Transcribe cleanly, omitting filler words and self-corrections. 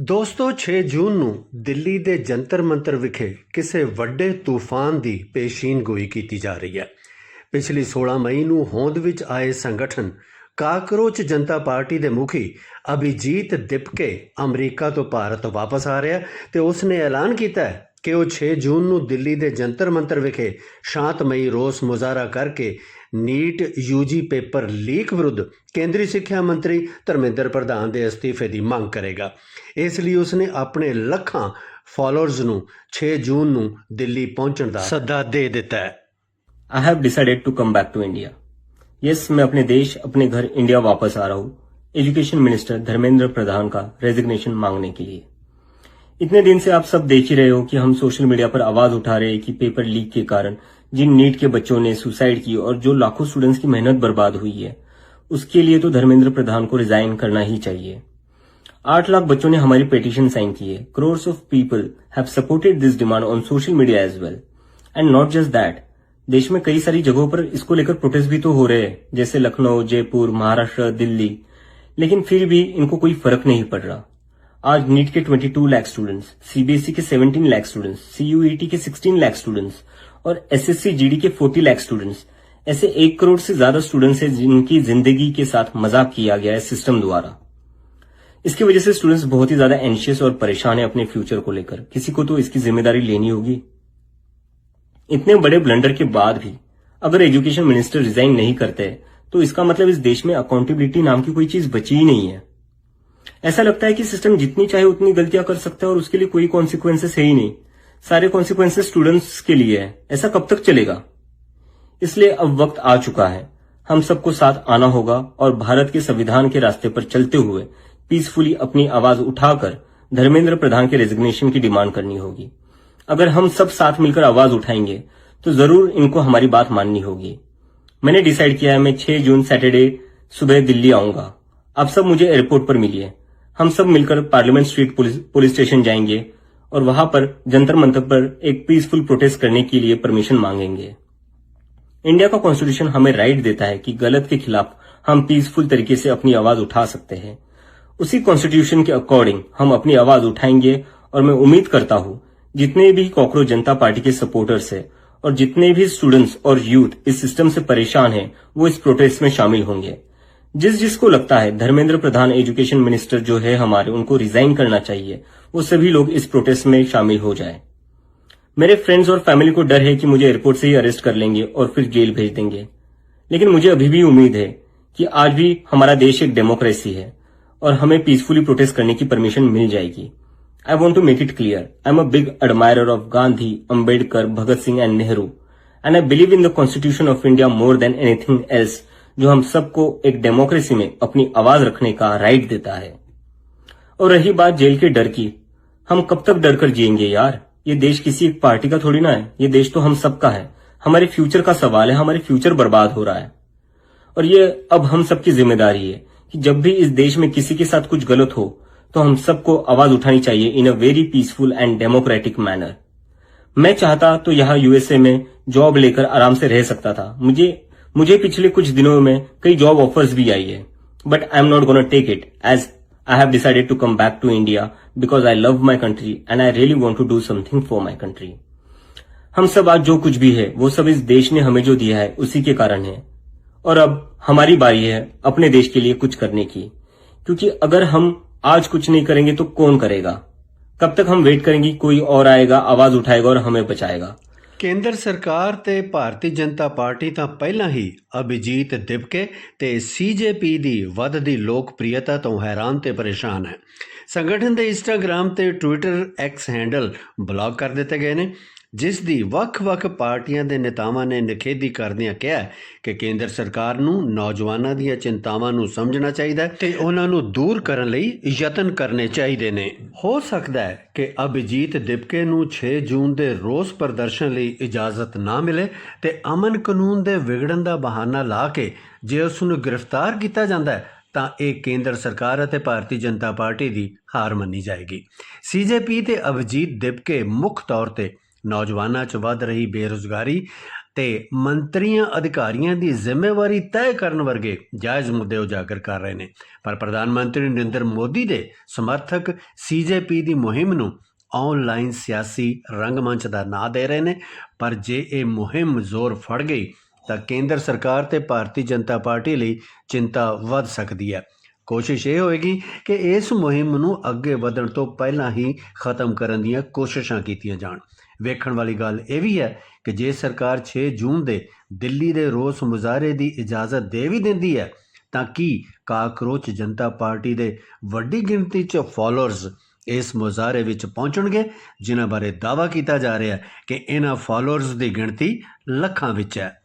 ਦੋਸਤੋ 6 ਜੂਨ ਨੂੰ ਦਿੱਲੀ ਦੇ ਜੰਤਰ ਮੰਤਰ ਵਿਖੇ ਕਿਸੇ ਵੱਡੇ ਤੂਫਾਨ ਦੀ ਪੇਸ਼ੀਨਗੋਈ ਕੀਤੀ ਜਾ ਰਹੀ ਹੈ। ਪਿਛਲੀ 16 ਮਈ ਨੂੰ ਹੋਂਦ ਵਿੱਚ ਆਏ ਸੰਗਠਨ ਕਾਕਰੋਚ ਜਨਤਾ ਪਾਰਟੀ ਦੇ ਮੁਖੀ ਅਭਿਜੀਤ ਦਿਪਕੇ ਅਮਰੀਕਾ ਤੋਂ ਭਾਰਤ ਵਾਪਸ ਆ ਰਿਹਾ ਤੇ ਉਸਨੇ ਐਲਾਨ ਕੀਤਾ ਹੈ ਕਿ ਉਹ 6 ਜੂਨ ਨੂੰ ਦਿੱਲੀ ਦੇ ਜੰਤਰ ਮੰਤਰ ਵਿਖੇ ਸ਼ਾਂਤਮਈ ਰੋਸ ਮੁਜ਼ਾਹਰਾ ਕਰਕੇ ਨੀਟ ਯੂਜੀ ਪੇਪਰ ਲੀਕ ਵਿਰੁੱਧ ਕੇਂਦਰੀ ਸਿੱਖਿਆ ਮੰਤਰੀ ਧਰਮਿੰਦਰ ਪ੍ਰਧਾਨ ਦੇ ਅਸਤੀਫੇ ਦੀ ਮੰਗ ਕਰੇਗਾ। ਇਸ ਲਈ ਉਸਨੇ ਆਪਣੇ ਲੱਖਾਂ ਫਾਲੋਅਰਸ ਨੂੰ 6 ਜੂਨ ਨੂੰ ਦਿੱਲੀ ਪਹੁੰਚਣ ਦਾ ਸੱਦਾ ਦੇ ਦਿੱਤਾ ਹੈ। I have decided to come back to India. Yes, मैं अपने देश अपने घर इंडिया वापस आ रहा हूँ एजुकेशन मिनिस्टर धर्मेंद्र प्रधान का रेजिग्नेशन मांगने के लिए। इतने दिन से आप सब देख ही रहे हो कि हम सोशल मीडिया पर आवाज उठा रहे हैं कि पेपर लीक के कारण जिन नीट के बच्चों ने सुसाइड की और जो लाखों स्टूडेंट्स की मेहनत बर्बाद हुई है, उसके लिए तो धर्मेंद्र प्रधान को रिजाइन करना ही चाहिए। 8 लाख बच्चों ने हमारी पिटीशन साइन की है। Crores of people have supported this demand on social media as well. And not just that, देश में कई सारी जगहों पर इसको लेकर प्रोटेस्ट भी तो हो रहे हैं, जैसे लखनऊ, जयपुर, महाराष्ट्र, दिल्ली, लेकिन फिर भी इनको कोई फर्क नहीं पड़ रहा। आज नीट के 22 लाख स्टूडेंट्स, सीबीएसई के 17 लाख स्टूडेंट्स, सीयूईटी के 16 लाख स्टूडेंट्स और एसएससी जीडी के 40 लाख स्टूडेंट्स, ऐसे 1 करोड़ से ज्यादा स्टूडेंट्स हैं जिनकी जिंदगी के साथ मजाक किया गया है सिस्टम द्वारा। इसकी वजह से स्टूडेंट्स बहुत ही ज्यादा एंशियस और परेशान है अपने फ्यूचर को लेकर। किसी को तो इसकी जिम्मेदारी लेनी होगी। इतने बड़े ब्लंडर के बाद भी अगर एजुकेशन मिनिस्टर रिजाइन नहीं करते तो इसका मतलब इस देश में अकाउंटेबिलिटी नाम की कोई चीज बची ही नहीं है। ऐसा लगता है कि सिस्टम जितनी चाहे उतनी गलतियां कर सकता है और उसके लिए कोई कॉन्सिक्वेंसेस है ही नहीं। सारे कॉन्सिक्वेंसेस स्टूडेंट्स के लिए है। ऐसा कब तक चलेगा? इसलिए अब वक्त आ चुका है, हम सबको साथ आना होगा और भारत के संविधान के रास्ते पर चलते हुए पीसफुली अपनी आवाज उठाकर धर्मेंद्र प्रधान के रेजिग्नेशन की डिमांड करनी होगी। अगर हम सब साथ मिलकर आवाज उठाएंगे तो जरूर इनको हमारी बात माननी होगी। मैंने डिसाइड किया है, मैं 6 जून सैटरडे सुबह दिल्ली आऊंगा। आप सब मुझे एयरपोर्ट पर मिलिए। हम सब मिलकर पार्लियामेंट स्ट्रीट पुलिस स्टेशन जाएंगे और वहां पर जंतर मंतर पर एक पीसफुल प्रोटेस्ट करने के लिए परमिशन मांगेंगे। इंडिया का कॉन्स्टिट्यूशन हमें राइट देता है कि गलत के खिलाफ हम पीसफुल तरीके से अपनी आवाज उठा सकते हैं। उसी कॉन्स्टिट्यूशन के अकॉर्डिंग हम अपनी आवाज उठाएंगे और मैं उम्मीद करता हूं जितने भी कॉकरोच जनता पार्टी के सपोर्टर्स हैं और जितने भी स्टूडेंट्स और यूथ इस सिस्टम से परेशान हैं वो इस प्रोटेस्ट में शामिल होंगे। जिसको लगता है धर्मेंद्र प्रधान एजुकेशन मिनिस्टर जो है हमारे, उनको रिजाइन करना चाहिए, वो सभी लोग इस प्रोटेस्ट में शामिल हो जाए। मेरे फ्रेंड्स और फैमिली को डर है कि मुझे एयरपोर्ट से ही अरेस्ट कर लेंगे और फिर जेल भेज देंगे, लेकिन मुझे अभी भी उम्मीद है कि आज भी हमारा देश एक डेमोक्रेसी है और हमें पीसफुली प्रोटेस्ट करने की परमिशन मिल जाएगी। I want to make it clear, I'm a big admirer of Gandhi, Ambedkar, Bhagat Singh and Nehru, and I believe in the Constitution of India more than anything else, जो हम सबको एक democracy में अपनी आवाज रखने का राइट देता है। और रही बात जेल के डर की, हम कब तक डर कर जिएंगे यार? ये देश किसी एक पार्टी का थोड़ी ना है, ये देश तो हम सबका है। हमारे फ्यूचर का सवाल है, हमारे फ्यूचर बर्बाद हो रहा है और ये अब हम सबकी जिम्मेदारी है कि जब भी इस देश में किसी के साथ कुछ गलत हो तो हम सबको आवाज उठानी चाहिए in a very peaceful and democratic manner. मैं चाहता तो यहाँ यूएसए में जॉब लेकर आराम से रह सकता था। मुझे पिछले कुछ दिनों में कई जॉब ऑफर्स भी आई है, but I am not gonna take it as I have decided to come back to India because I love my country and I really want to do something for my country. हम सब आज जो कुछ भी है वो सब इस देश ने हमें जो दिया है उसी के कारण है और अब हमारी बारी है अपने देश के लिए कुछ करने की, क्योंकि अगर हम आज कुछ नहीं करेंगे तो कौन करेगा? कब तक हम वेट करेंगे? कोई और आएगा, आवाज उठाएगा और हमें बचाएगा। ਕੇਂਦਰ ਸਰਕਾਰ ਤੇ ਭਾਰਤੀ ਜਨਤਾ ਪਾਰਟੀ ਤਾਂ ਪਹਿਲਾਂ ਹੀ ਅਭਿਜੀਤ ਦਿਪਕੇ ਤੇ ਸੀਜੇਪੀ ਦੀ ਵੱਧਦੀ ਲੋਕਪ੍ਰਿਯਤਾ ਤੋਂ ਹੈਰਾਨ ਤੇ ਪਰੇਸ਼ਾਨ ਹੈ। ਸੰਗਠਨ ਦੇ ਇੰਸਟਾਗ੍ਰਾਮ ਤੇ ਟਵਿੱਟਰ ਐਕਸ ਹੈਂਡਲ ਬਲੌਕ ਕਰ ਦਿੱਤੇ ਗਏ ਨੇ, ਜਿਸ ਦੀ ਵੱਖ-ਵੱਖ ਪਾਰਟੀਆਂ ਦੇ ਨੇਤਾਵਾਂ ਨੇ ਨਿਖੇਧੀ ਕਰਦਿਆਂ ਕਿਹਾ ਕਿ ਕੇਂਦਰ ਸਰਕਾਰ ਨੂੰ ਨੌਜਵਾਨਾਂ ਦੀਆਂ ਚਿੰਤਾਵਾਂ ਨੂੰ ਸਮਝਣਾ ਚਾਹੀਦਾ ਤੇ ਉਹਨਾਂ ਨੂੰ ਦੂਰ ਕਰਨ ਲਈ ਯਤਨ ਕਰਨੇ ਚਾਹੀਦੇ ਨੇ। ਹੋ ਸਕਦਾ ਹੈ ਕਿ ਅਭਿਜੀਤ ਦਿਪਕੇ ਨੂੰ 6 ਜੂਨ ਦੇ ਰੋਸ ਪ੍ਰਦਰਸ਼ਨ ਲਈ ਇਜਾਜ਼ਤ ਨਾ ਮਿਲੇ ਤੇ ਅਮਨ ਕਾਨੂੰਨ ਦੇ ਵਿਗੜਨ ਦਾ ਬਹਾਨਾ ਲਾ ਕੇ ਜੇ ਉਸ ਨੂੰ ਗ੍ਰਿਫਤਾਰ ਕੀਤਾ ਜਾਂਦਾ ਹੈ ਤਾਂ ਇਹ ਕੇਂਦਰ ਸਰਕਾਰ ਅਤੇ ਭਾਰਤੀ ਜਨਤਾ ਪਾਰਟੀ ਦੀ ਹਾਰ ਮੰਨੀ ਜਾਏਗੀ। ਸੀਜੇਪੀ ਤੇ ਅਭਿਜੀਤ ਦਿਪਕੇ ਮੁੱਖ ਤੌਰ ਤੇ ਨੌਜਵਾਨਾਂ 'ਚ ਵੱਧ ਰਹੀ ਬੇਰੁਜ਼ਗਾਰੀ ਤੇ ਮੰਤਰੀਆਂ ਅਧਿਕਾਰੀਆਂ ਦੀ ਜ਼ਿੰਮੇਵਾਰੀ ਤੈਅ ਕਰਨ ਵਰਗੇ ਜਾਇਜ਼ ਮੁੱਦੇ ਉਜਾਗਰ ਕਰ ਰਹੇ ਨੇ। ਪਰ ਪ੍ਰਧਾਨ ਮੰਤਰੀ ਨਰਿੰਦਰ ਮੋਦੀ ਦੇ ਸਮਰਥਕ ਸੀਜੇਪੀ ਦੀ ਮੁਹਿੰਮ ਨੂੰ ਆਨਲਾਈਨ ਸਿਆਸੀ ਰੰਗਮੰਚ ਦਾ ਨਾਂ ਦੇ ਰਹੇ ਨੇ। ਪਰ ਜੇ ਇਹ ਮੁਹਿੰਮ ਜ਼ੋਰ ਫੜ ਗਈ ਤਾਂ ਕੇਂਦਰ ਸਰਕਾਰ ਤੇ ਭਾਰਤੀ ਜਨਤਾ ਪਾਰਟੀ ਲਈ ਚਿੰਤਾ ਵੱਧ ਸਕਦੀ ਹੈ। ਕੋਸ਼ਿਸ਼ ਇਹ ਹੋਏਗੀ ਕਿ ਇਸ ਮੁਹਿੰਮ ਨੂੰ ਅੱਗੇ ਵਧਣ ਤੋਂ ਪਹਿਲਾਂ ਹੀ ਖਤਮ ਕਰਨ ਦੀਆਂ ਕੋਸ਼ਿਸ਼ਾਂ ਕੀਤੀਆਂ ਜਾਣ। ਵੇਖਣ ਵਾਲੀ ਗੱਲ ਇਹ ਵੀ ਹੈ ਕਿ ਜੇ ਸਰਕਾਰ 6 ਜੂਨ ਦੇ ਦਿੱਲੀ ਦੇ ਰੋਸ ਮੁਜ਼ਾਹਰੇ ਦੀ ਇਜਾਜ਼ਤ ਦੇ ਵੀ ਦਿੰਦੀ ਹੈ ਤਾਂ ਕੀ ਕਾਕਰੋਚ ਜਨਤਾ ਪਾਰਟੀ ਦੇ ਵੱਡੀ ਗਿਣਤੀ 'ਚ ਫਾਲੋਅਰਸ ਇਸ ਮੁਜ਼ਾਹਰੇ ਵਿੱਚ ਪਹੁੰਚਣਗੇ, ਜਿਨ੍ਹਾਂ ਬਾਰੇ ਦਾਅਵਾ ਕੀਤਾ ਜਾ ਰਿਹਾ ਹੈ ਕਿ ਇਹਨਾਂ ਫਾਲੋਅਰਸ ਦੀ ਗਿਣਤੀ ਲੱਖਾਂ ਵਿੱਚ ਹੈ।